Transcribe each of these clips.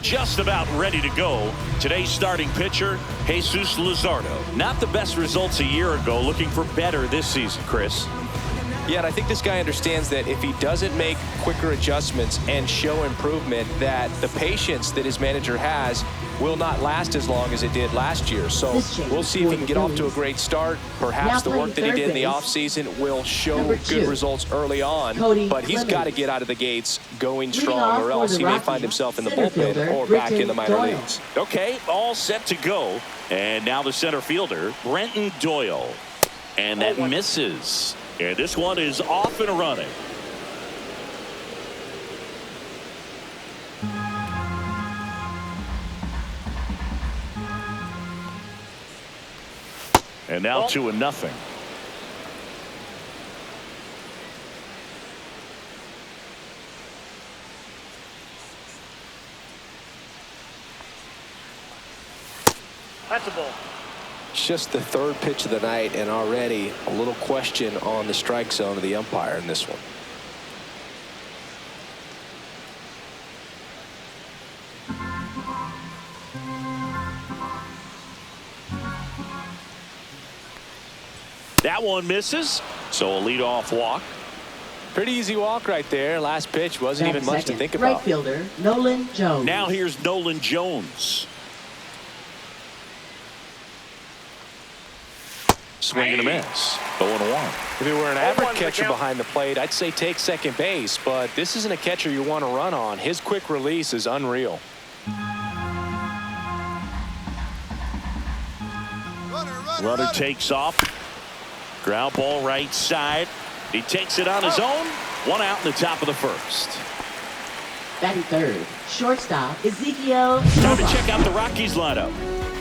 just about ready to go. Today's starting pitcher, Jesus Luzardo. Not the best results a year ago, looking for better this season, Chris. Yeah, and I think this guy understands that if he doesn't make quicker adjustments and show improvement, that the patience that his manager has will not last as long as it did last year. So we'll see if he can get off to a great start. Perhaps the work that he did in the offseason will show good results early on, but he's got to get out of the gates going strong, or else he may find himself in the bullpen or back in the minor leagues. Okay, all set to go. And now the center fielder, Brenton Doyle. And that misses. And this one is off and running. And now 2-0. That's a ball. It's just the third pitch of the night, and already a little question on the strike zone of the umpire in this one. That one misses, so a leadoff walk. Pretty easy walk right there. Last pitch wasn't even much to think about. Right fielder, Nolan Jones. Now here's Nolan Jones. Swing and a miss. 0-1. If it were an average catcher behind the plate, I'd say take second base, but this isn't a catcher you want to run on. His quick release is unreal. Runner takes off. Ground ball right side. He takes it on his own. One out in the top of the first. Batting third, shortstop Ezekiel. Time to check out the Rockies lineup.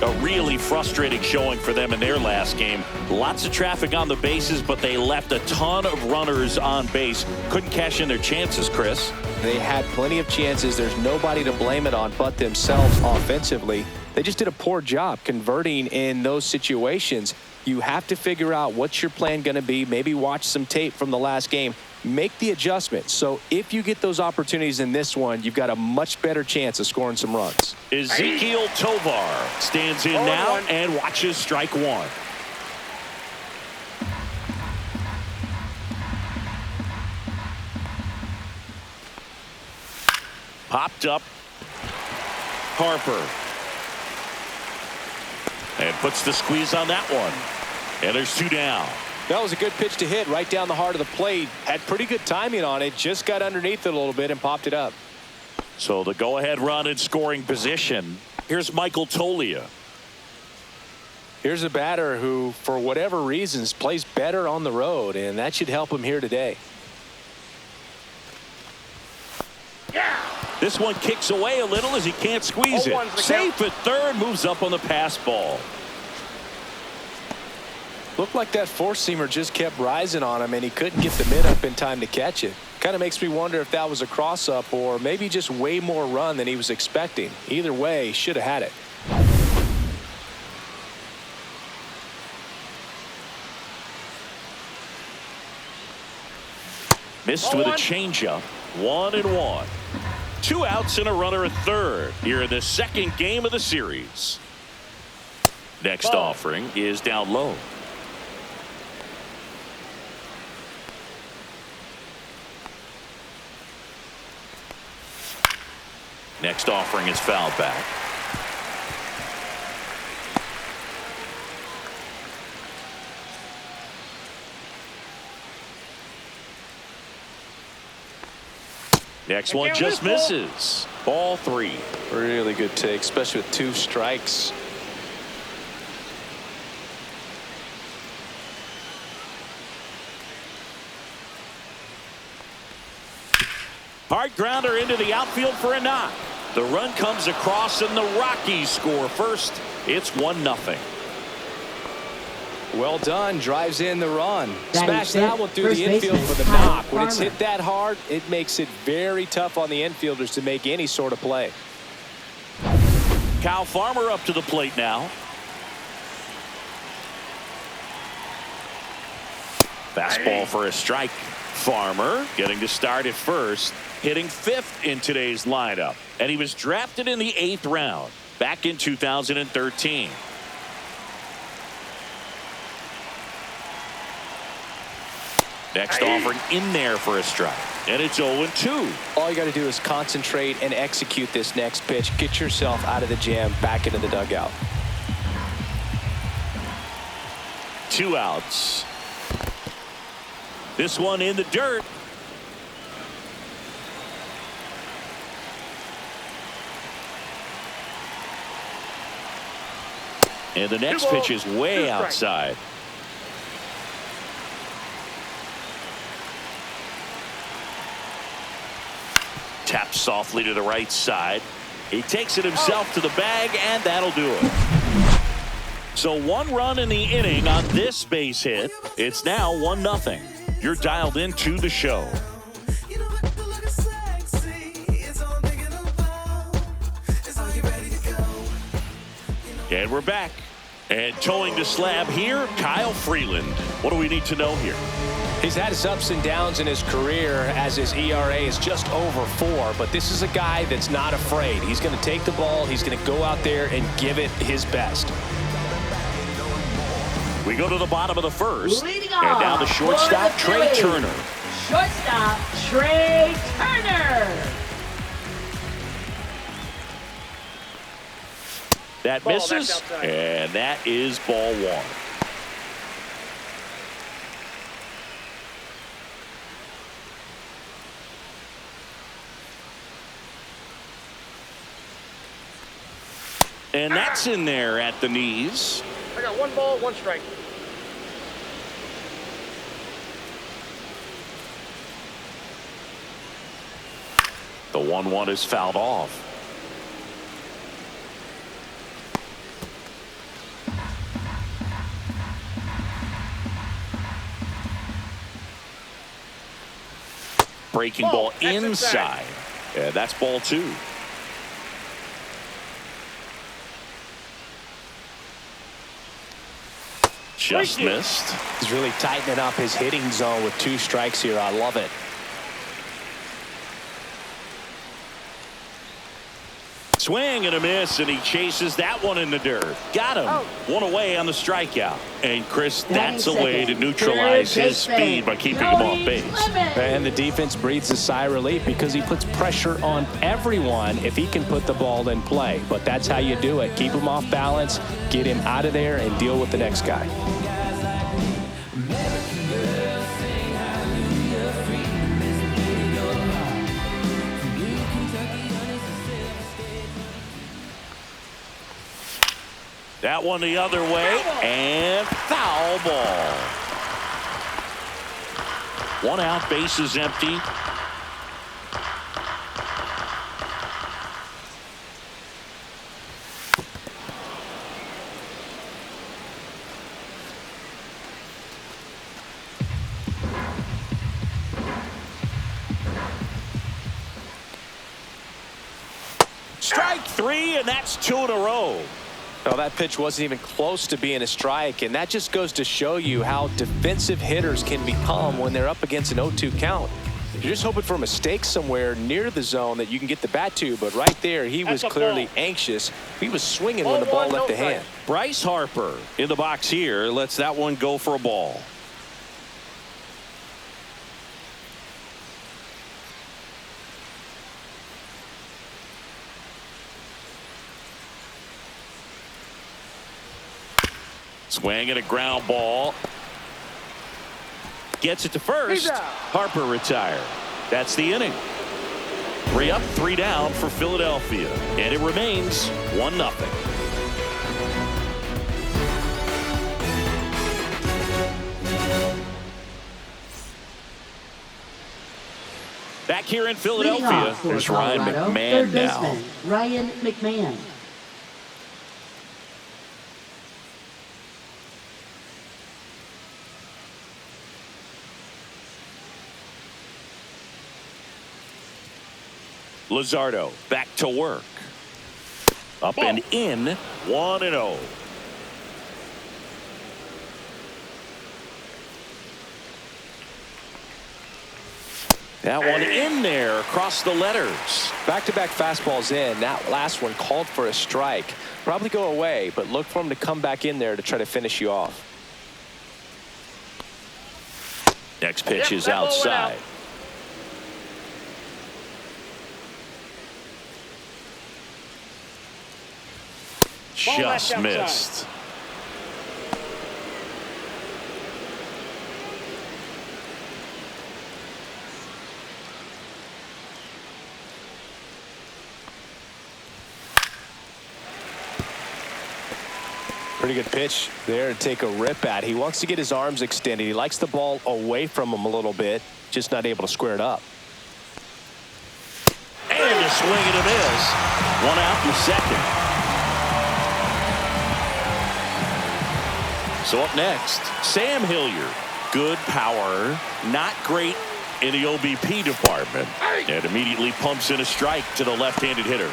A really frustrating showing for them in their last game. Lots of traffic on the bases, but they left a ton of runners on base. Couldn't cash in their chances, Chris. They had plenty of chances. There's nobody to blame it on but themselves offensively. They just did a poor job converting in those situations. You have to figure out what's your plan going to be. Maybe watch some tape from the last game. Make the adjustments. So if you get those opportunities in this one, you've got a much better chance of scoring some runs. Ezekiel Tovar stands in now and watches strike one. Popped up. Harper. And puts the squeeze on that one. And there's 2 down. That was a good pitch to hit right down the heart of the plate. Had pretty good timing on it. Just got underneath it a little bit and popped it up. So the go-ahead run in scoring position. Here's Michael Toglia. Here's a batter who, for whatever reasons, plays better on the road, and that should help him here today. This one kicks away a little as he can't squeeze it. Safe at third, moves up on the pass ball. Looked like that four-seamer just kept rising on him, and he couldn't get the mid up in time to catch it. Kind of makes me wonder if that was a cross-up or maybe just way more run than he was expecting. Either way, should have had it. Missed with a changeup. 1-1. 2 outs and a runner at third here in the second game of the series. Next offering is down low. Next offering is fouled back. Next one just misses. Ball 3. Really good take, especially with 2 strikes. Hard grounder into the outfield for a knock. The run comes across and the Rockies score first. It's 1-0. Well done. Drives in the run. Smash that one through the infield for the Kyle knock. When it's Farmer. hit that hard, it makes it very tough on the infielders to make any sort of play. Kyle Farmer up to the plate now. Fastball for a strike. Farmer getting to start at first. hitting 5th in today's lineup. And he was drafted in the 8th round back in 2013. Next offering in there for a strike. And it's 0-2. All you got to do is concentrate and execute this next pitch. Get yourself out of the jam, back into the dugout. 2 outs. This one in the dirt. And the next pitch is way outside. Taps softly to the right side. He takes it himself to the bag, and that'll do it. So 1 run in the inning on this base hit. It's now 1-0. You're dialed into the show. And we're back. And towing the slab here, Kyle Freeland. What do we need to know here? He's had his ups and downs in his career as his ERA is just over 4, but this is a guy that's not afraid. He's going to take the ball. He's going to go out there and give it his best. We go to the bottom of the first. Leading And now the shortstop, Trey Turner. Shortstop, Trey Turner. That Ball, misses, that's outside. and that is ball 1. And that's in there at the knees. I got 1 ball, 1 strike. The 1-1 is fouled off. Breaking ball That's inside. Yeah, that's ball 2. Just missed. He's really tightening up his hitting zone with 2 strikes here. I love it. Swing and a miss, and he chases that one in the dirt. Got him. 1 away on the strikeout. And Chris, that's a way to neutralize his speed by keeping him off base. And the defense breathes a sigh of relief because he puts pressure on everyone if he can put the ball in play. But that's how you do it. Keep him off balance, get him out of there, and deal with the next guy. That one the other way, and foul ball. 1 out, base is empty. Strike 3, and that's 2 in a row. Well, that pitch wasn't even close to being a strike, and that just goes to show you how defensive hitters can become when they're up against an 0-2 count. You're just hoping for a mistake somewhere near the zone that you can get the bat to, but right there, he was clearly anxious. He was swinging when the ball left the hand. Bryce Harper in the box here lets that one go for a ball. Swing and a ground ball. Gets it to first. Harper retired. That's the inning. 3 up, 3 down for Philadelphia. And it remains 1-0. Back here in Philadelphia, there's Ryan McMahon now. Ryan McMahon. Luzardo back to work. Up and in, 1-0. That one in there across the letters. Back-to-back fastballs in. That last one called for a strike. Probably go away, but look for him to come back in there to try to finish you off. Next pitch is outside. Just missed. Pretty good pitch there to take a rip at. He wants to get his arms extended. He likes the ball away from him a little bit, just not able to square it up. And a swing and a miss. One out in second. So up next, Sam Hilliard. Good power, not great in the OBP department. And immediately pumps in a strike to the left-handed hitter.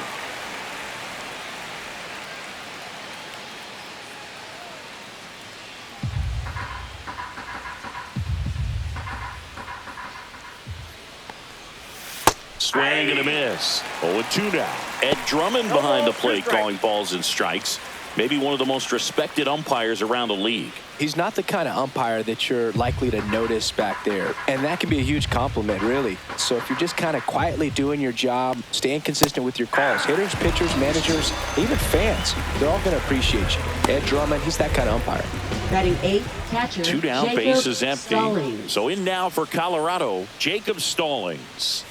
Swing and a miss. 0-2 now. Ed Drummond behind the plate calling balls and strikes. Maybe one of the most respected umpires around the league. He's not the kind of umpire that you're likely to notice back there. And that can be a huge compliment, really. So if you're just kind of quietly doing your job, staying consistent with your calls, hitters, pitchers, managers, even fans, they're all going to appreciate you. Ed Drummond, he's that kind of umpire. Batting 8th, catcher. 2 down, Jacob bases empty. Stallings. So in now for Colorado, Jacob Stallings.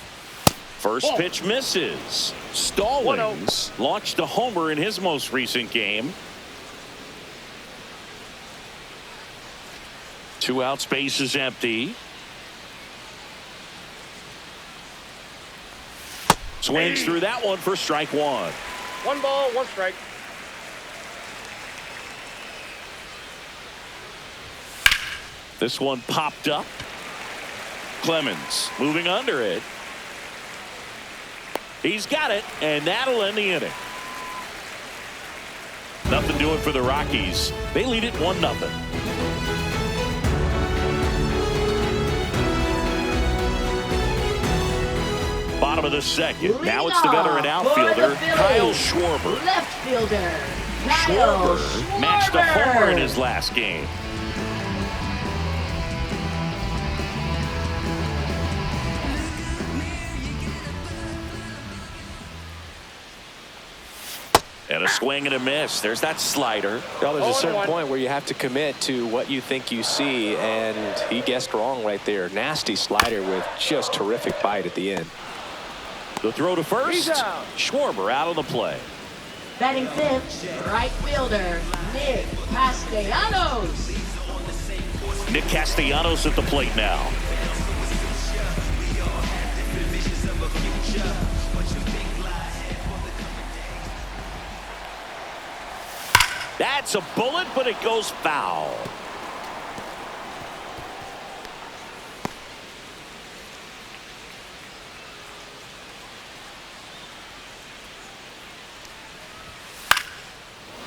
First pitch misses. Stallings launched a homer in his most recent game. 2 outs, bases empty. Swings through that one for strike 1. 1 ball, 1 strike. This one popped up. Clemens moving under it. He's got it, and that'll end the inning. Nothing doing for the Rockies. They lead it 1-0. Bottom of the second. Now it's the veteran outfielder, Kyle Schwarber. Left fielder, Kyle Schwarber matched a homer in his last game. And a swing and a miss. There's that slider. Well, there's a certain point where you have to commit to what you think you see, and he guessed wrong right there. Nasty slider with just terrific bite at the end. The throw to first. Schwarber out of the play. Batting 5th, right fielder, Nick Castellanos. Nick Castellanos at the plate now. That's a bullet, but it goes foul.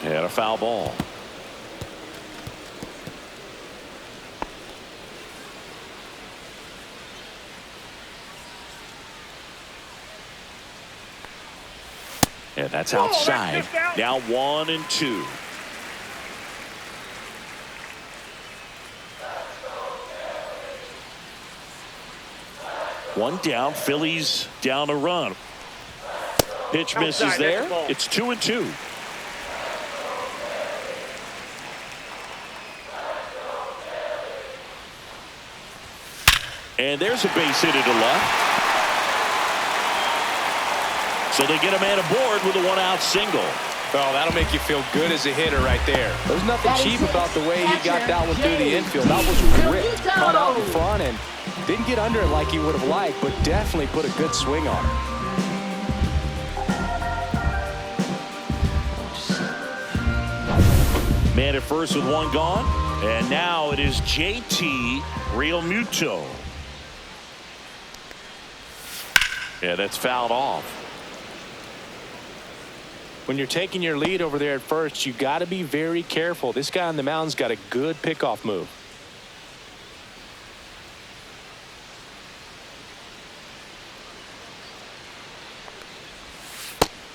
And a foul ball. And that's outside. Now 1-2. One down, Phillies down a run. Pitch misses there. It's 2-2. And there's a base hit to left. So they get a man aboard with a 1-out single. Oh, that'll make you feel good as a hitter right there. There's nothing cheap about the way he got that one through the infield. That was ripped, cut out in front, and didn't get under it like he would have liked, but definitely put a good swing on it. Man at first with 1 gone. And now it is JT Realmuto. Yeah, that's fouled off. When you're taking your lead over there at first, you got to be very careful. This guy on the mound's got a good pickoff move.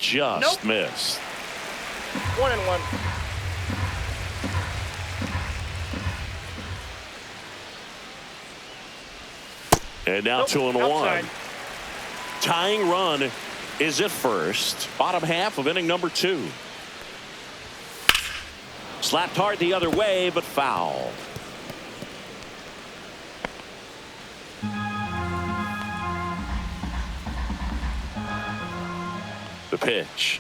just missed. 1-1. And now 2-1. Outside. Tying run is at first. Bottom half of inning number 2. Slapped hard the other way, but foul. The pitch.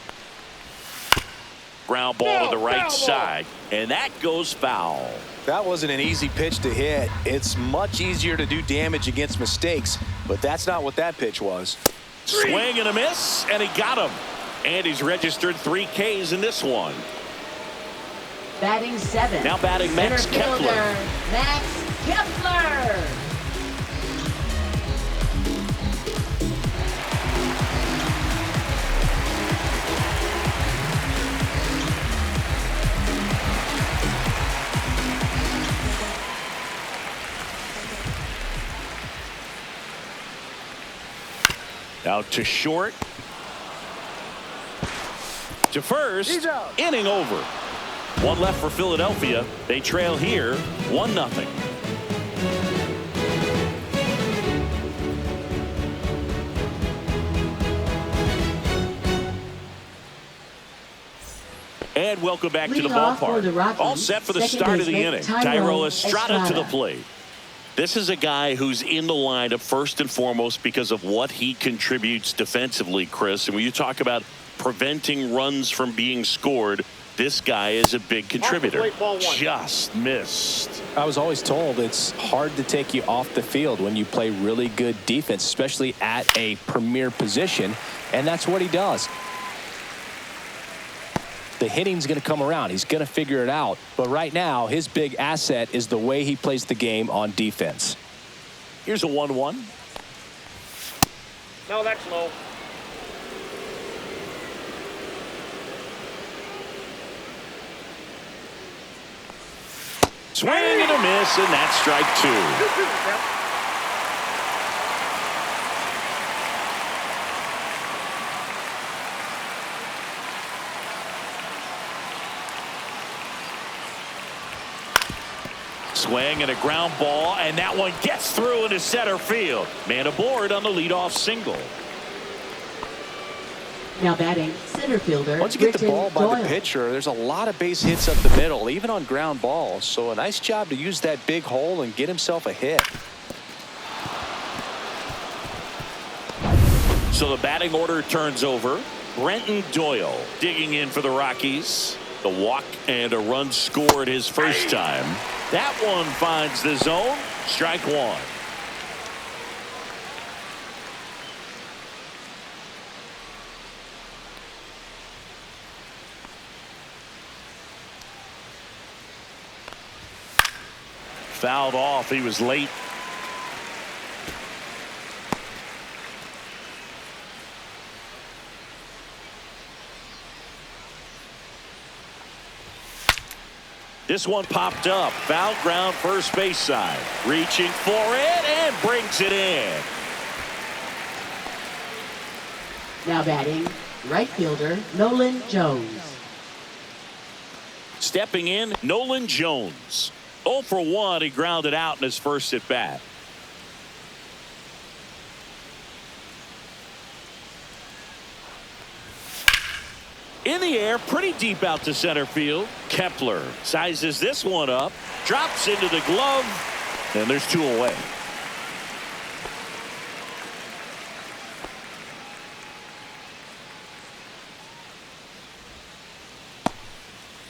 Ground ball to the right side, and that goes foul. That wasn't an easy pitch to hit. It's much easier to do damage against mistakes, but that's not what that pitch was. Swing and a miss, and he got him. And he's registered 3 Ks in this one. Batting 7. Now batting Max Center Kepler. fielder, Max Kepler. Out to short. To first. Inning over. 1 left for Philadelphia. They trail here 1-0. And welcome back to the Lead-off for the ballpark. Rockies. All set for the Second start of the baseman, inning. Tyrell Tyrell Estrada to the Estrada. plate. This is a guy who's in the lineup first and foremost because of what he contributes defensively, Chris. And when you talk about preventing runs from being scored, this guy is a big contributor. Plate, ball 1. Just missed. I was always told it's hard to take you off the field when you play really good defense, especially at a premier position, and that's what he does. The hitting's going to come around. He's going to figure it out. But right now, his big asset is the way he plays the game on defense. Here's a 1-1. No, that's low. Swing and a miss, and that's strike 2. Swing and a ground ball, and that one gets through into center field. Man aboard on the leadoff single. Now batting center fielder. Once you get the Britton ball by Doyle. the pitcher, there's a lot of base hits up the middle, even on ground balls. So a nice job to use that big hole and get himself a hit. So the batting order turns over. Britton Doyle digging in for the Rockies. The walk and a run scored his first time. That one finds the zone. Strike 1. Fouled off. He was late. This one popped up. Foul ground first base side. Reaching for it and brings it in. Now batting right fielder Nolan Jones. Stepping in, Nolan Jones. 0 for 1. He grounded out in his first at bat. In the air, pretty deep out to center field. Kepler sizes this one up, drops into the glove, and there's 2 away.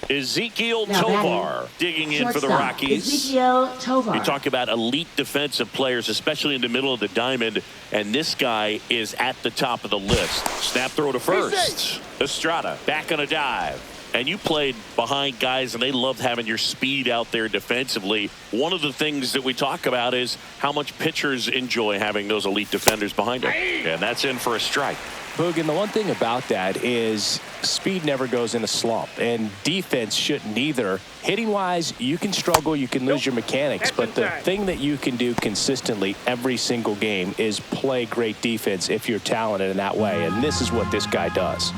Ezekiel Now Tovar digging in for the Shortstop, Rockies. Ezekiel Tovar. You talk about elite defensive players, especially in the middle of the diamond, and this guy is at the top of the list. Snap throw to first. Estrada back on a dive. And you played behind guys, and they loved having your speed out there defensively. One of the things that we talk about is how much pitchers enjoy having those elite defenders behind them. And that's in for a strike. Boog, and the one thing about that is speed never goes in a slump, and defense shouldn't either. Hitting wise, you can struggle, you can lose your mechanics, but the thing that you can do consistently every single game is play great defense if you're talented in that way, and this is what this guy does.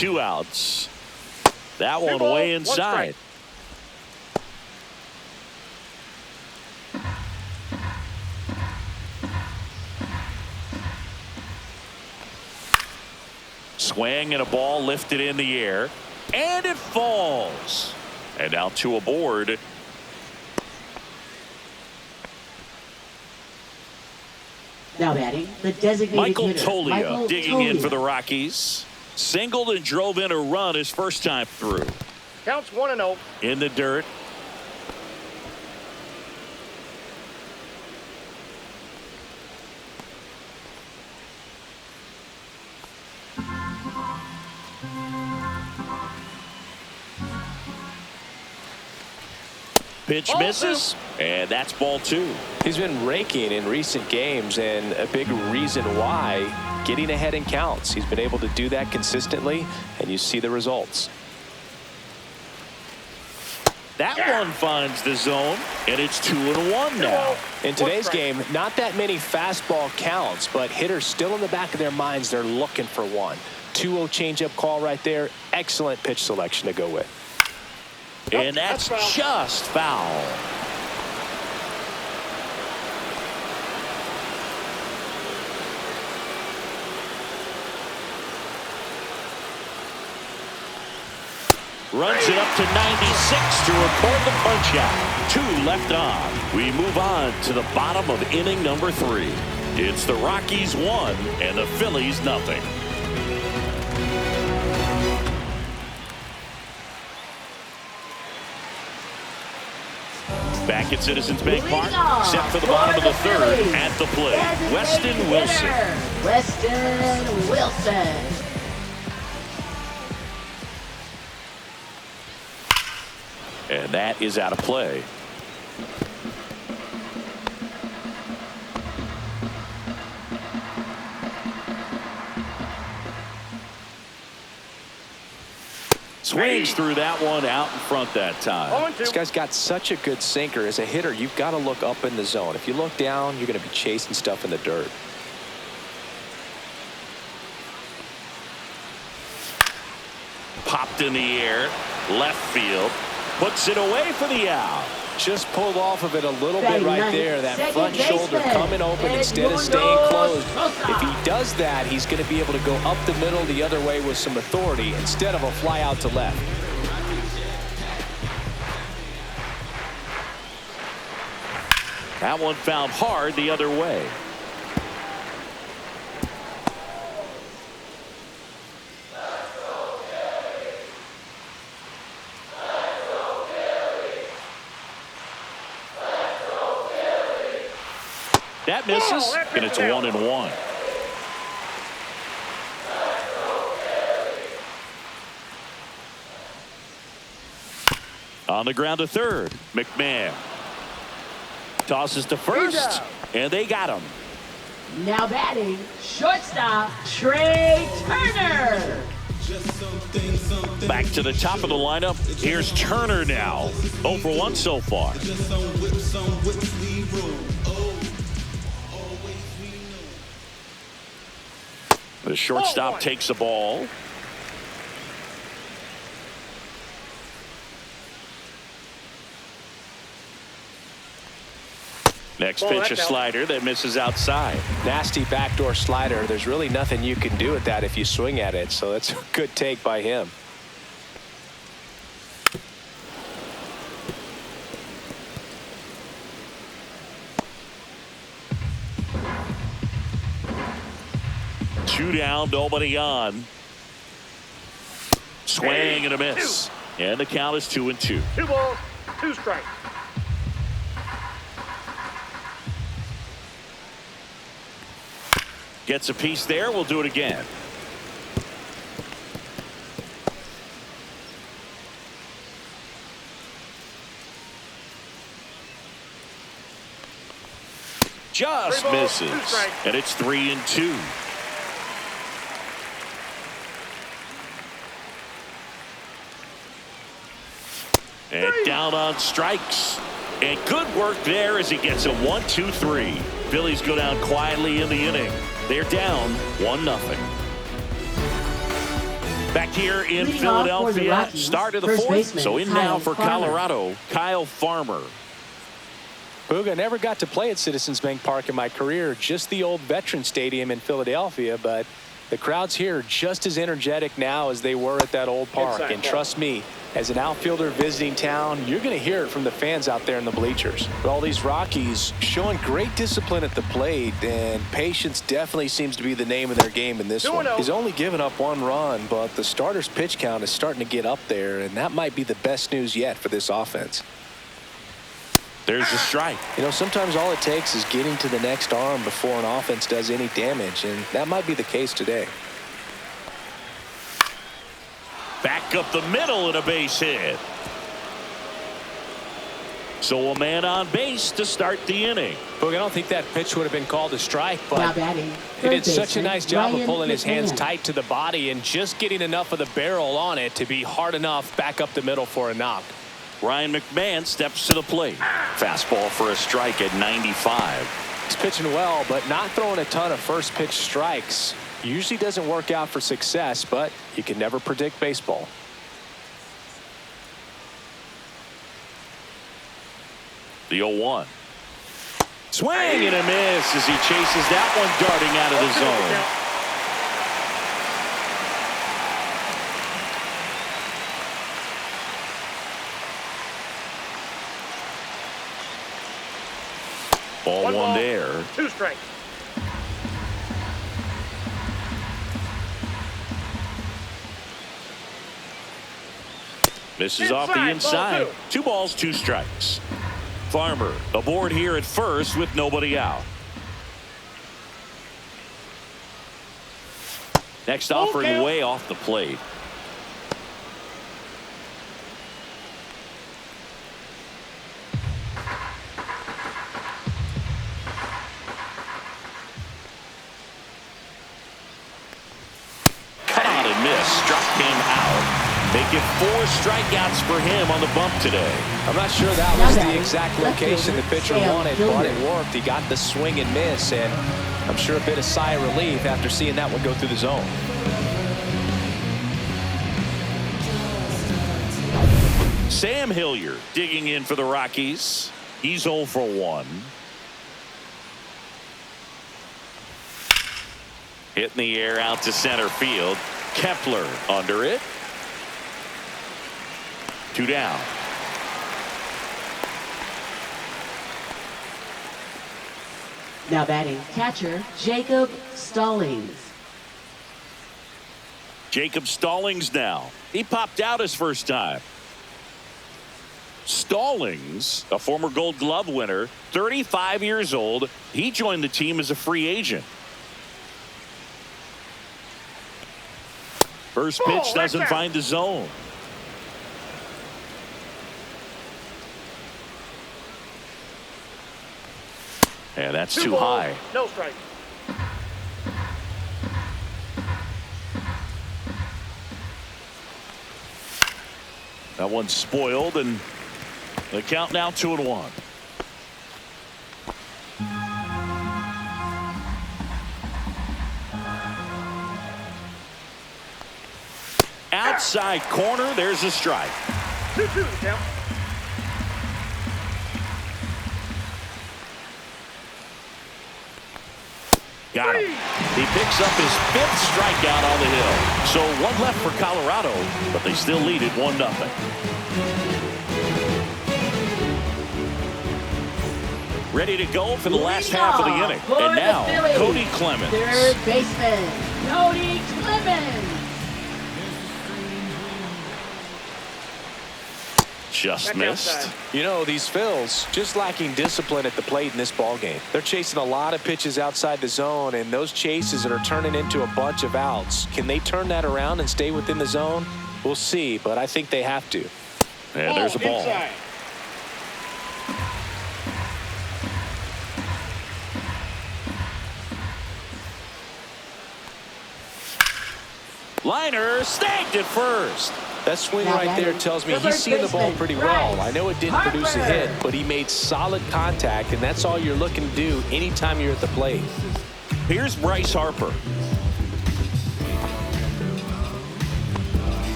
2 outs. That one balls, way 1 inside. strike. Swing and a ball lifted in the air, and it falls. And now 2 aboard. Now batting, the designated Michael hitter, Tolia Michael digging in Tolia. for the Rockies. Singled and drove in a run his first time through. Counts 1-0. In the dirt. Pitch misses, and that's ball 2. He's been raking in recent games, and a big reason why, getting ahead in counts. He's been able to do that consistently, and you see the results. That one finds the zone, and it's 2-1 now. In today's game, not that many fastball counts, but hitters still in the back of their minds, they're looking for one. 2-0 changeup call right there. Excellent pitch selection to go with. And that's just foul. Runs it up to 96 to record the punch out. 2 left on. We move on to the bottom of inning number 3. It's the Rockies 1 and the Phillies nothing. Back at Citizens Bank Park, set for the bottom of the 3rd. At the plate, Weston Wilson. Weston Wilson. And that is out of play. Swings through that one out in front that time. This guy's got such a good sinker. As a hitter, you've got to look up in the zone. If you look down, you're going to be chasing stuff in the dirt. Popped in the air, left field, puts it away for the out. Just pulled off of it a little bit right there. That Second front shoulder baseman, coming open instead of staying closed. If he does that, he's going to be able to go up the middle the other way with some authority instead of a fly out to left. That one found hard the other way. That misses, and it's a 1-1. On the ground to 3rd, McMahon tosses to 1st, and they got him. Now batting, shortstop, Trey Turner. Back to the top of the lineup. Here's Turner now. 0 for 1 so far. The shortstop takes the ball. Next pitch, a slider that misses outside. Nasty backdoor slider. There's really nothing you can do with that if you swing at it. So that's a good take by him. Two down, nobody on. Swing and a miss. And the count is 2-2. 2 balls, 2 strikes. Gets a piece there. We'll do it again. Just misses. And it's 3-2. And down on strikes. And good work there as he gets a 1-2-3. Phillies go down quietly in the inning. They're down 1-0. Back here in Leading off for the Philadelphia, Rockies, start of the first fourth. baseman, So in Kyle now for Farmer. Colorado, Kyle Farmer. Booga, never got to play at Citizens Bank Park in my career, just the old Veteran Stadium in Philadelphia, but the crowds here are just as energetic now as they were at that old park. And trust me, as an outfielder visiting town, you're going to hear it from the fans out there in the bleachers. But all these Rockies showing great discipline at the plate, and patience definitely seems to be the name of their game in this one. He's only given up 1 run, but the starter's pitch count is starting to get up there, and that might be the best news yet for this offense. There's a strike. You know, sometimes all it takes is getting to the next arm before an offense does any damage, and that might be the case today. Back up the middle and a base hit. So a man on base to start the inning. Look, I don't think that pitch would have been called a strike, Now but batting, he did third such a baseman, nice job of Ryan pulling his hands McMahon. tight to the body and just getting enough of the barrel on it to be hard enough back up the middle for a knock. Ryan McMahon steps to the plate. Fastball for a strike at 95. He's pitching well, but not throwing a ton of first pitch strikes. Usually doesn't work out for success, but you can never predict baseball. The 0-1. Swing and a miss as he chases that one darting out of the zone. Ball one there. 2 strikes. Misses off the inside. 2 balls, 2 strikes. Farmer aboard here at first with nobody out. Next offering way off the plate. Caught and missed. Struck him out. Make it 4 strikeouts for him on the bump today. I'm not sure that was the exact location the pitcher wanted, but it worked. He got the swing and miss, and I'm sure a bit of sigh of relief after seeing that one go through the zone. Sam Hilliard digging in for the Rockies. He's 0 for 1. Hit in the air out to center field. Kepler under it. 2 down. Now batting, catcher Jacob Stallings. Jacob Stallings now. He popped out his first time. Stallings, a former Gold Glove winner, 35 years old. He joined the team as a free agent. First pitch doesn't find the zone. Yeah, that's too high. No strike. That one's spoiled, and the count now 2-1. Outside corner, there's a strike. 2-2 count. Got him. He picks up his 5th strikeout on the hill. So 1 left for Colorado, but they still lead it 1-0. Ready to go for the last half of the inning. And now, Cody Clemens. Third baseman, Cody Clemens. Just missed. You know, these Phils just lacking discipline at the plate in this ballgame. They're chasing a lot of pitches outside the zone, and those chases are turning into a bunch of outs. Can they turn that around and stay within the zone? We'll see, but I think they have to. And there's a ball. Inside. Liner snagged at first. That swing right there tells me he's seeing the ball pretty well. I know it didn't produce a hit, but he made solid contact, and that's all you're looking to do anytime you're at the plate. Here's Bryce Harper.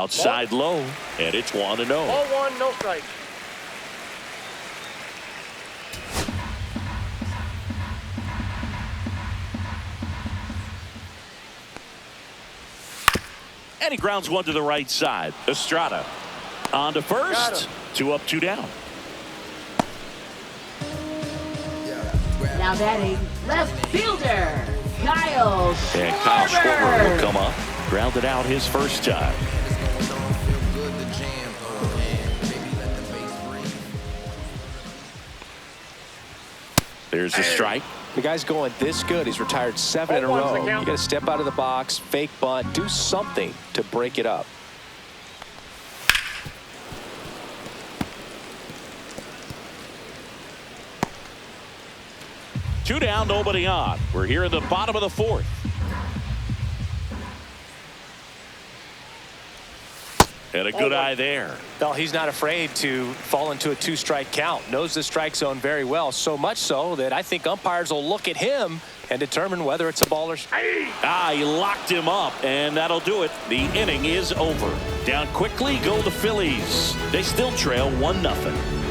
Outside low, and it's 1-0. Ball one, no strikes. And he grounds one to the right side. Estrada on to first. 2 up, 2 down. Now batting, left fielder, Kyle Schwarber. And Kyle Schwarber will come up. Grounded out his first time. There's a strike. The guy's going this good. He's retired 7 in a row. You got to step out of the box, fake bunt, do something to break it up. Two down, nobody on. We're here in the bottom of the 4th. And a good eye there. No, he's not afraid to fall into a 2-strike count. Knows the strike zone very well, so much so that I think umpires will look at him and determine whether it's a ball or strike. He locked him up, and that'll do it. The inning is over. Down quickly go the Phillies. They still trail 1-0.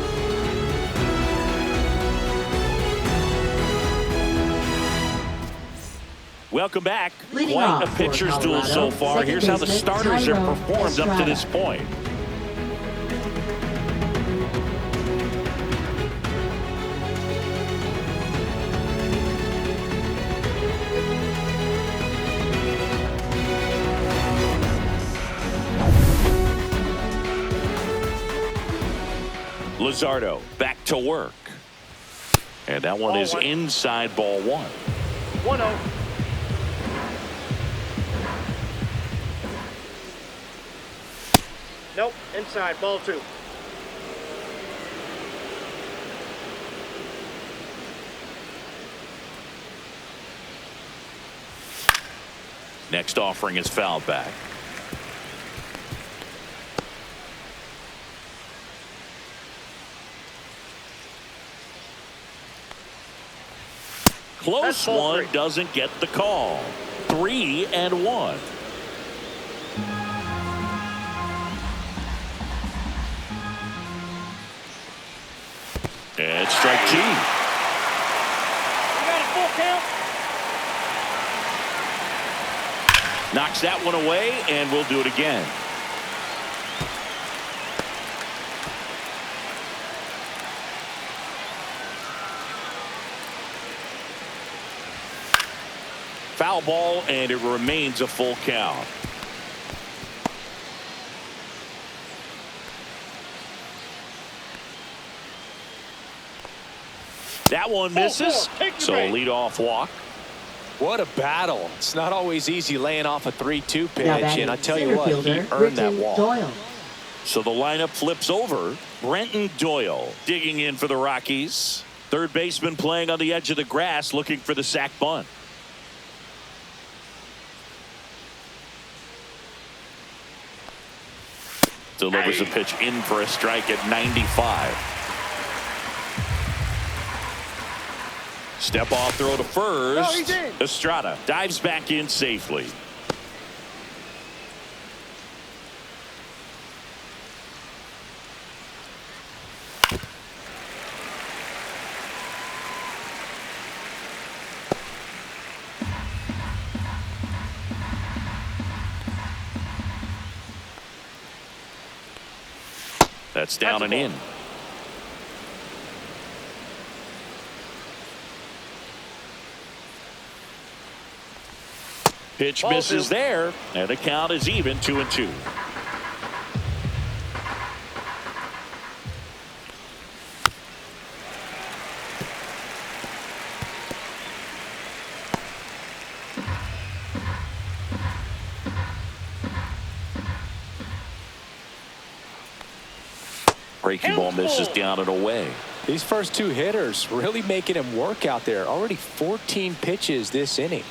Welcome back. Leading Quite off a pitcher's for duel Colorado, so far. second Here's how the baseman starters have Tyro performed up to Estrada. this point. Luzardo back to work. And that one is inside, ball 1. 1-0. Nope, inside, ball 2. Next offering is fouled back. Close one, doesn't get the call. 3-1. And strike 2. You got a full count. Knocks that one away, and we'll do it again. Foul ball, and it remains a full count. That one misses, so leadoff walk. What a battle. It's not always easy laying off a 3-2 pitch, Now batting, and I tell you center what, he fielder, earned that Brenton walk. Doyle. So the lineup flips over. Brenton Doyle digging in for the Rockies. Third baseman playing on the edge of the grass, looking for the sac bunt. Delivers a pitch in for a strike at 95. Step off throw to first. Estrada dives back in safely. That's down and in. Pitch misses there, and the count is even, 2-2. Breaking ball misses down and away. These first 2 hitters really making him work out there. Already 14 pitches this inning.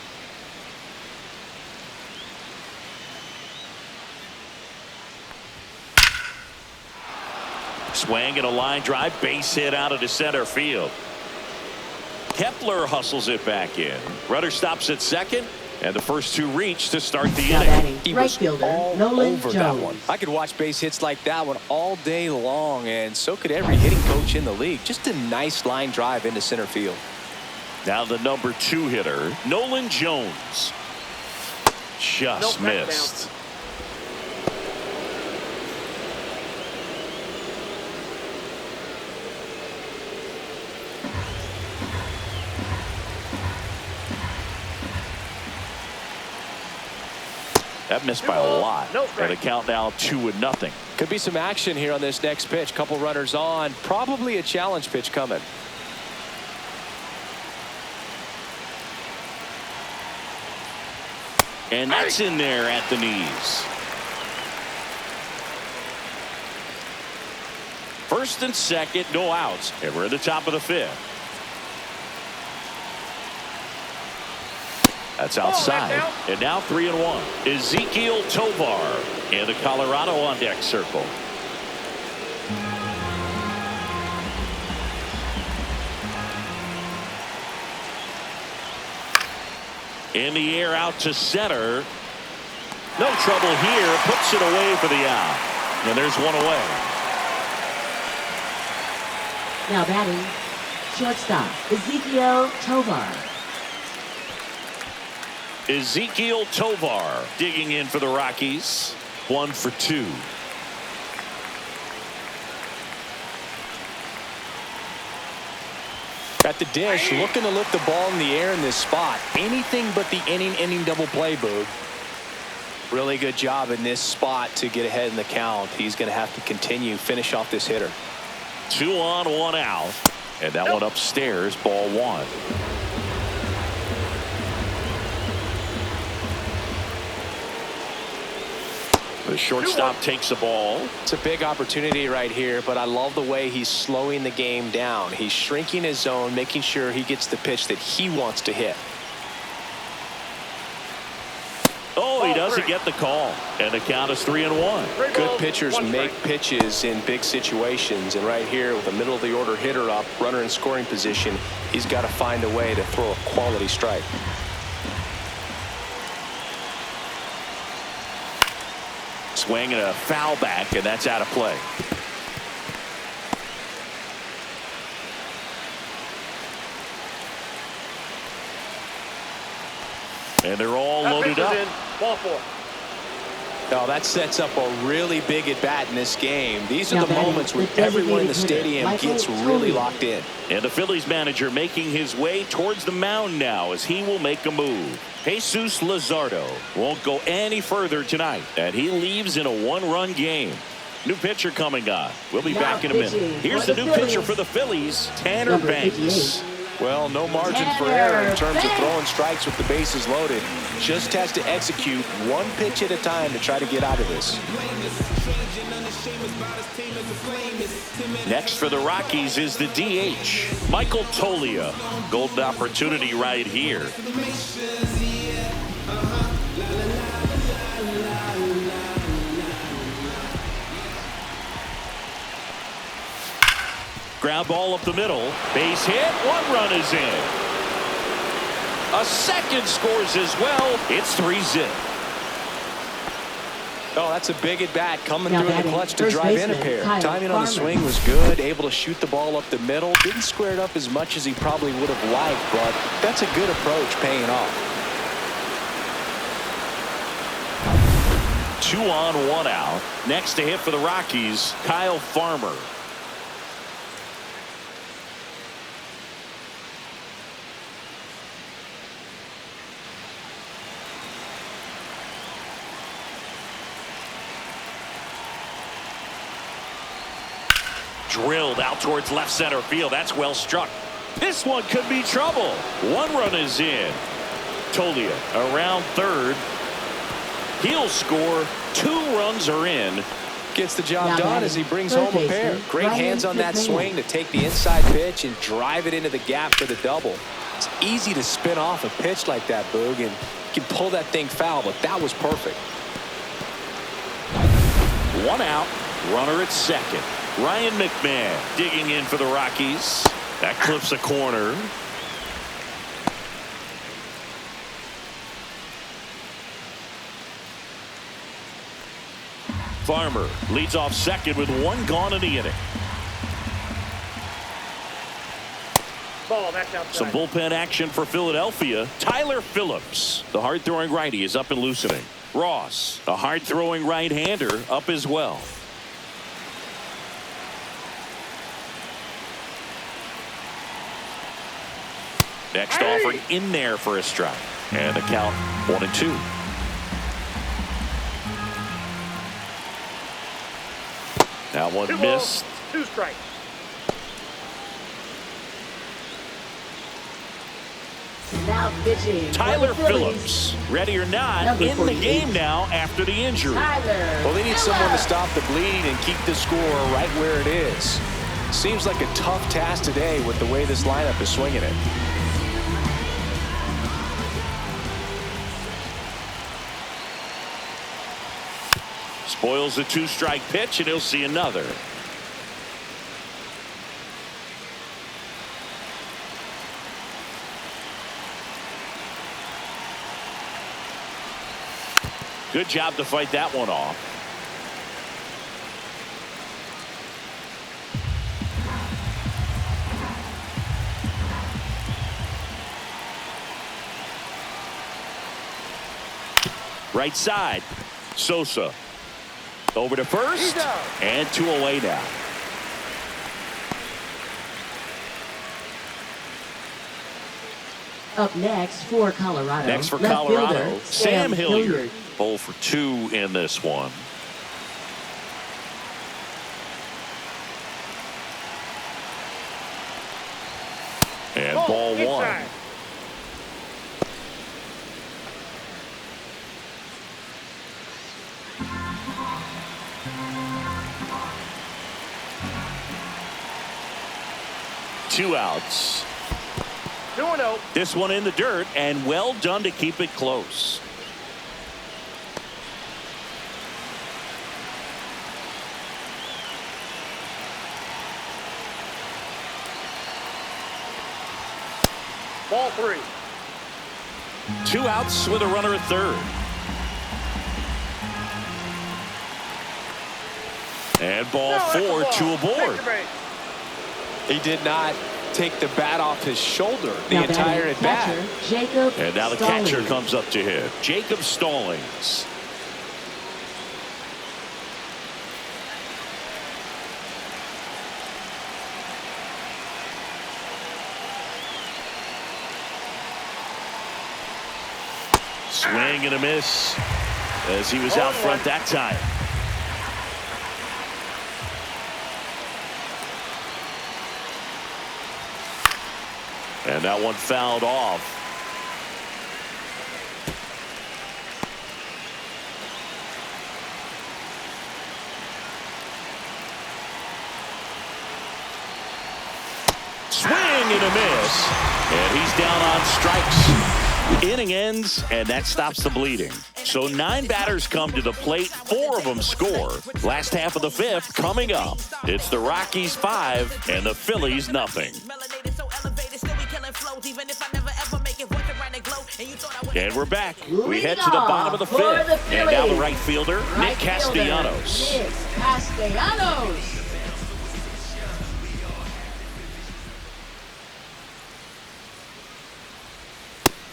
Swing and a line drive, base hit out of the center field. Kepler hustles it back in. Runner stops at second, And the first two reach to start the Now inning. batting, He right was fielder, all Nolan over Jones. that one. I could watch base hits like that one all day long, and so could every hitting coach in the league. Just a nice line drive into center field. Now the number 2 hitter, Nolan Jones. Just missed. That missed by a lot. And the count now 2-0. Could be some action here on this next pitch. Couple runners on. Probably a challenge pitch coming. And that's in there at the knees. First and second, no outs. And we're at the top of the 5th. That's outside. And now 3-1. Ezekiel Tovar in the Colorado on deck circle. In the air out to center. No trouble here. Puts it away for the out. And there's one away. Now batting, shortstop, Ezekiel Tovar. Ezekiel Tovar digging in for the Rockies. 1 for 2. At the dish, looking to lift the ball in the air in this spot. Anything but the inning double play, Boog. Really good job in this spot to get ahead in the count. He's going to have to continue, finish off this hitter. 2 on, 1 out. And that one upstairs, ball 1. The shortstop takes the ball. It's a big opportunity right here, but I love the way he's slowing the game down. He's shrinking his zone, making sure he gets the pitch that he wants to hit. Oh, he doesn't get the call. And the count is 3-1. Good pitchers make pitches in big situations, and right here with a middle of the order hitter up, runner in scoring position, he's got to find a way to throw a quality strike. Swing and a foul back, and that's out of play. And they're all loaded up. Ball 4. Oh, that sets up a really big at bat in this game. These are the moments when everyone in the stadium gets really locked in. And the Phillies manager making his way towards the mound now as he will make a move. Jesus Luzardo won't go any further tonight, and he leaves in a 1-run game. New pitcher coming on. We'll be back in a minute. Here's the new pitcher for the Phillies, Tanner Banks. Well, no margin for error in terms of throwing strikes with the bases loaded. Just has to execute one pitch at a time to try to get out of this. Next for the Rockies is the DH, Michael Toglia. Golden opportunity right here. Ground ball up the middle. Base hit. 1 run is in. A second scores as well. It's 3-0. Oh, that's a big at bat coming through in the clutch to drive in a pair. Timing on the swing was good. Able to shoot the ball up the middle. Didn't square it up as much as he probably would have liked, but that's a good approach paying off. 2 on, 1 out. Next to hit for the Rockies, Kyle Farmer. Drilled out towards left center field. That's well struck. This one could be trouble. 1 run is in. Toglia around third. He'll score. 2 runs are in. Gets the job done as he brings home a pair. Great hands on that swing to take the inside pitch and drive it into the gap for the double. It's easy to spin off a pitch like that, Boog, and you can pull that thing foul, but that was perfect. 1 out. Runner at second. Ryan McMahon digging in for the Rockies. That clips a corner. Farmer leads off second with one gone in the inning. Ball, that's outside. Some bullpen action for Philadelphia. Tyler Phillips, the hard-throwing righty, is up and loosening. Ross, a hard-throwing right-hander, up as well. Next offering in there for a strike. And the count 1-2. That one Two missed. balls, 2 strikes. Now pitching. Tyler for the Phillies. Phillips, ready or not, Number in the 48. game now after the injury. Tyler Well, they need someone to Phillips. stop the bleed and keep the score right where it is. Seems like a tough task today with the way this lineup is swinging it. Spoils the 2-strike pitch, and he'll see another. Good job to fight that one off. Right side. Sosa. Over to first. He's out. And 2 away now. Up next for Colorado. Next for left Colorado, fielder, Sam Hilliard. Hilliard. 0 for 2 in this one. And ball 1. Inside. Two outs. 2-0. This one in the dirt, and well done to keep it close. Ball 3. 2 outs with a runner at third. And ball No, that's a 4, ball. 2 aboard. Take the base. He did not take the bat off his shoulder the Now entire batting at bat. catcher, Jacob And now the Stallings. catcher comes up to hit. Jacob Stallings. Swing and a miss as he was out front that time. And that one fouled off. Swing and a miss. And he's down on strikes. Inning ends, and that stops the bleeding. So 9 batters come to the plate, 4 of them score. Last half of the 5th coming up. It's the Rockies 5 and the Phillies nothing. And we're back. We head to the bottom of the 5th. And now the right fielder, Nick Castellanos. Nick Castellanos.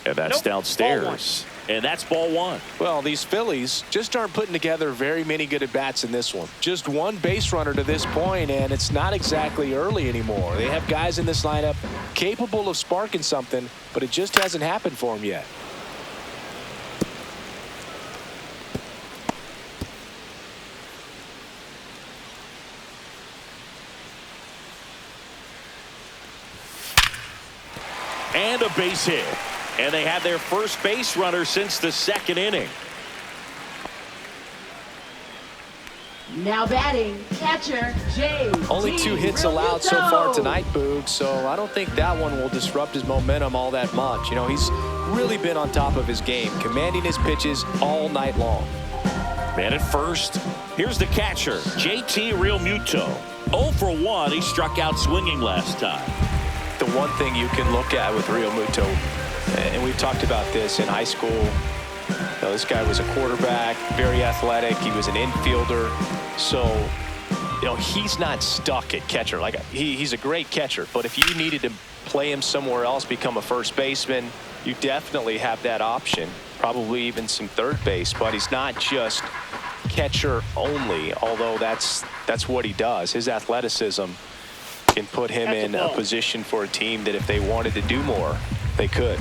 And that's Nope. downstairs. And that's ball 1. Well, these Phillies just aren't putting together very many good at-bats in this one. Just 1 base runner to this point, and it's not exactly early anymore. They have guys in this lineup capable of sparking something, but it just hasn't happened for them yet. And a base hit. And they had their first base runner since the 2nd inning. Now batting, catcher, Jay. Only 2 hits allowed so far tonight, Boog, so I don't think that one will disrupt his momentum all that much. You know, he's really been on top of his game, commanding his pitches all night long. Man at first. Here's the catcher, JT Realmuto. 0 for 1. He struck out swinging last time. The one thing you can look at with Realmuto, and we've talked about this in high school, Now, this guy was a quarterback, very athletic. He was an infielder. So, he's not stuck at catcher. He's a great catcher. But if you needed to play him somewhere else, become a first baseman, you definitely have that option. Probably even some third base. But he's not just catcher only, although that's what he does. His athleticism can put him in a position for a team that if they wanted to do more, they could.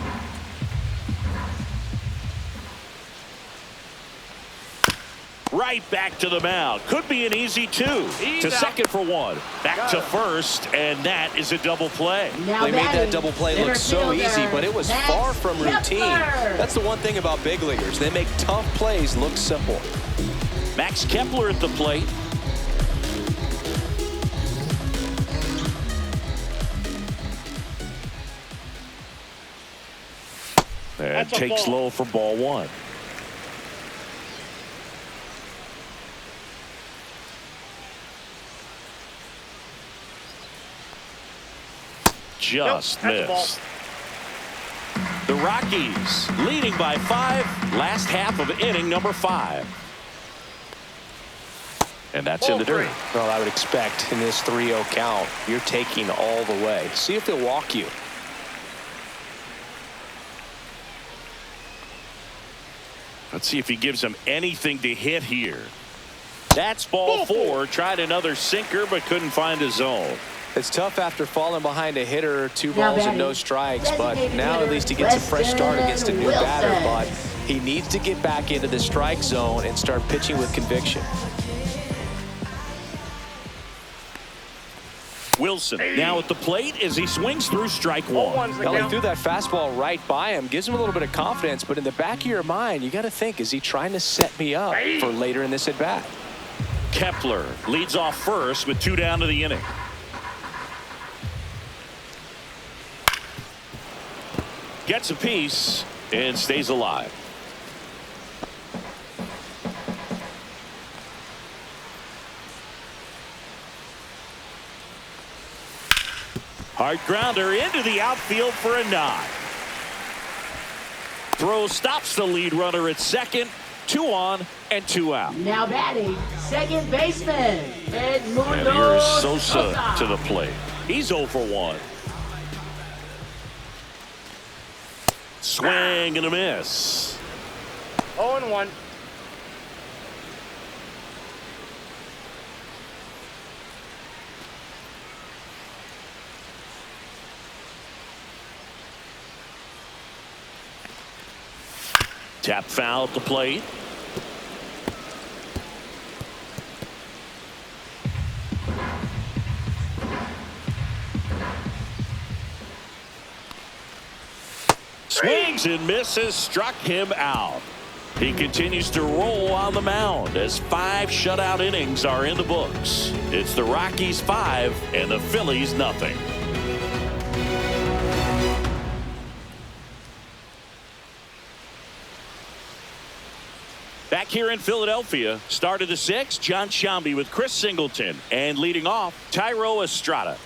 Right back to the mound. Could be an easy two. To second for one. Back to first, and that is a double play. They made that double play look so easy, but it was far from routine. That's the one thing about big leaguers. They make tough plays look simple. Max Kepler at the plate. And takes low for ball one. Just missed. The Rockies leading by 5. Last half of inning number 5. And that's in the dirt. Well, I would expect in this 3-0 count, you're taking all the way. See if they'll walk you. Let's see if he gives them anything to hit here. That's ball 4. Tried another sinker, but couldn't find a zone. It's tough after falling behind a hitter, 2 balls and no strikes, but now at least he gets a fresh start against a new batter. But he needs to get back into the strike zone and start pitching with conviction. Wilson now at the plate as he swings through strike one. Well, he threw that fastball right by him, gives him a little bit of confidence, but in the back of your mind, you got to think, is he trying to set me up for later in this at bat? Kepler leads off first with 2 down to the inning. Gets a piece and stays alive. Hard grounder into the outfield for a nod. Throw stops the lead runner at second. 2 on and 2 out. Now batting, second baseman, Edmundo. And here's Sosa to the plate. He's 0 for 1. Swing and a miss. 0-1. Tap foul at the plate. Swings and misses, struck him out. He continues to roll on the mound as 5 shutout innings are in the books. It's the Rockies 5 and the Phillies nothing. Back here in Philadelphia, start of the 6th, John Sciambi with Chris Singleton, and leading off, Thairo Estrada.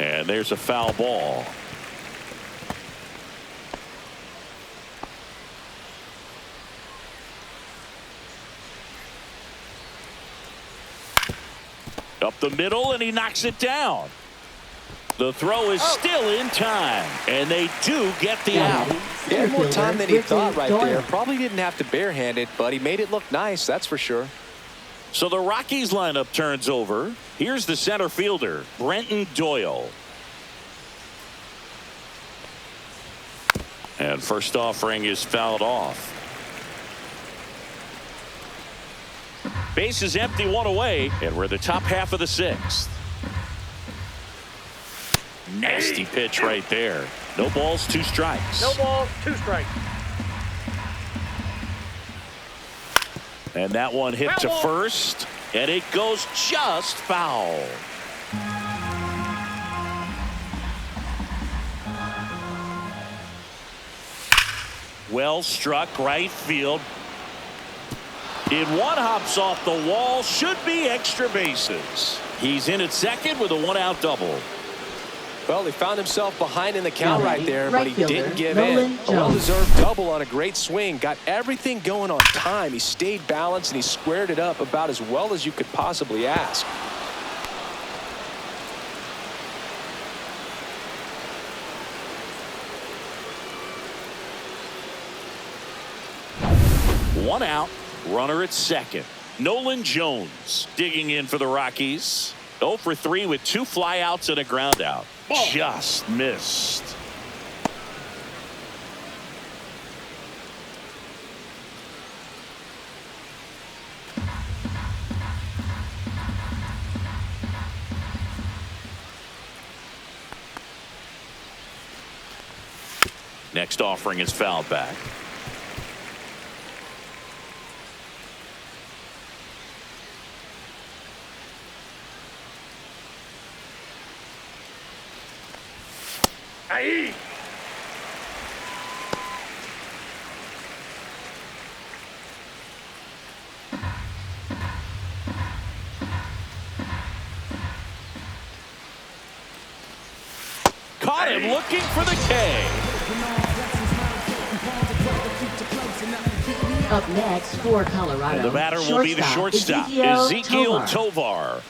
And there's a foul ball. Up the middle, and he knocks it down. The throw is still in time, and they do get the out. He had more time than he thought right there. Probably didn't have to barehand it, but he made it look nice, that's for sure. So the Rockies lineup turns over. Here's the center fielder, Brenton Doyle. And first offering is fouled off. Base is empty, 1 away, and we're the top half of the 6th. Nasty pitch right there. No balls, 2 strikes. No balls, 2 strikes. And that one hit to first, and it goes just foul. Well struck right field. In one, hops off the wall. Should be extra bases. He's in at second with a one-out double. Well, he found himself behind in the count right there, but he didn't give Nolan in. Jones. A well-deserved double on a great swing. Got everything going on time. He stayed balanced, and he squared it up about as well as you could possibly ask. One out, runner at second. Nolan Jones digging in for the Rockies. 0 for 3 with 2 flyouts and a ground out. Just missed. Next offering is fouled back. Aye. Caught him looking for the K. Up next for Colorado. And the batter will be the shortstop, Ezekiel Tovar.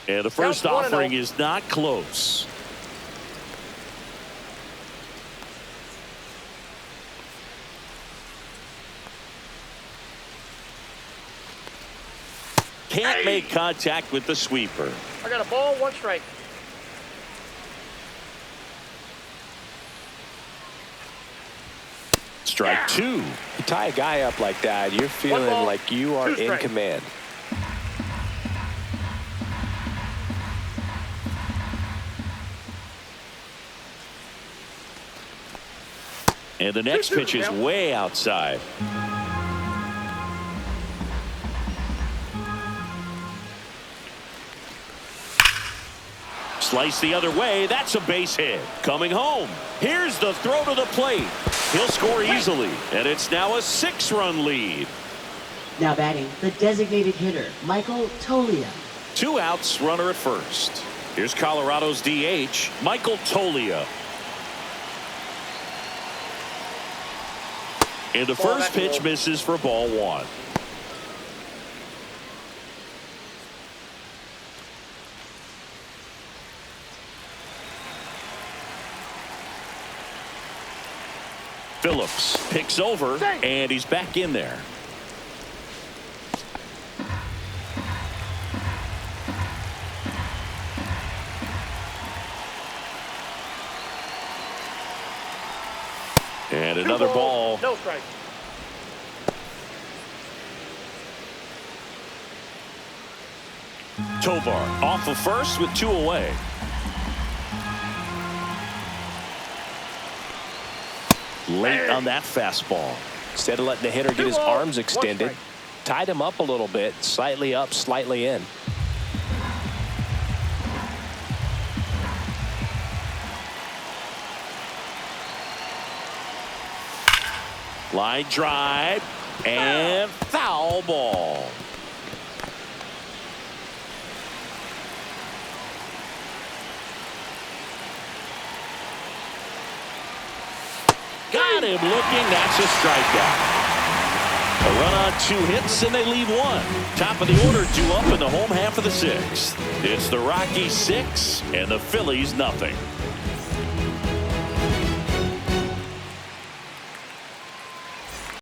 And the first offering is not close. Can't make contact with the sweeper. I got a ball, 1 strike. Strike 2. You tie a guy up like that, you're feeling ball, like you are 2 in strikes. command. And the next pitch is way outside. Slice the other way. That's a base hit. Coming home. Here's the throw to the plate. He'll score easily. And it's now a 6-run lead. Now batting, the designated hitter, Michael Tolia. 2 outs, runner at first. Here's Colorado's DH, Michael Tolia. And the first pitch misses for ball 1. Phillips picks over, and he's back in there. And another ball. No strike. Tovar off of first with 2 away. Late on that fastball. Instead of letting the hitter get his arms extended, tied him up a little bit, slightly up, slightly in. Line drive and foul ball. Got him looking. That's a strikeout. A run on 2 hits, and they leave 1. Top of the order, 2 up in the home half of the 6th. It's the Rockies 6 and the Phillies nothing.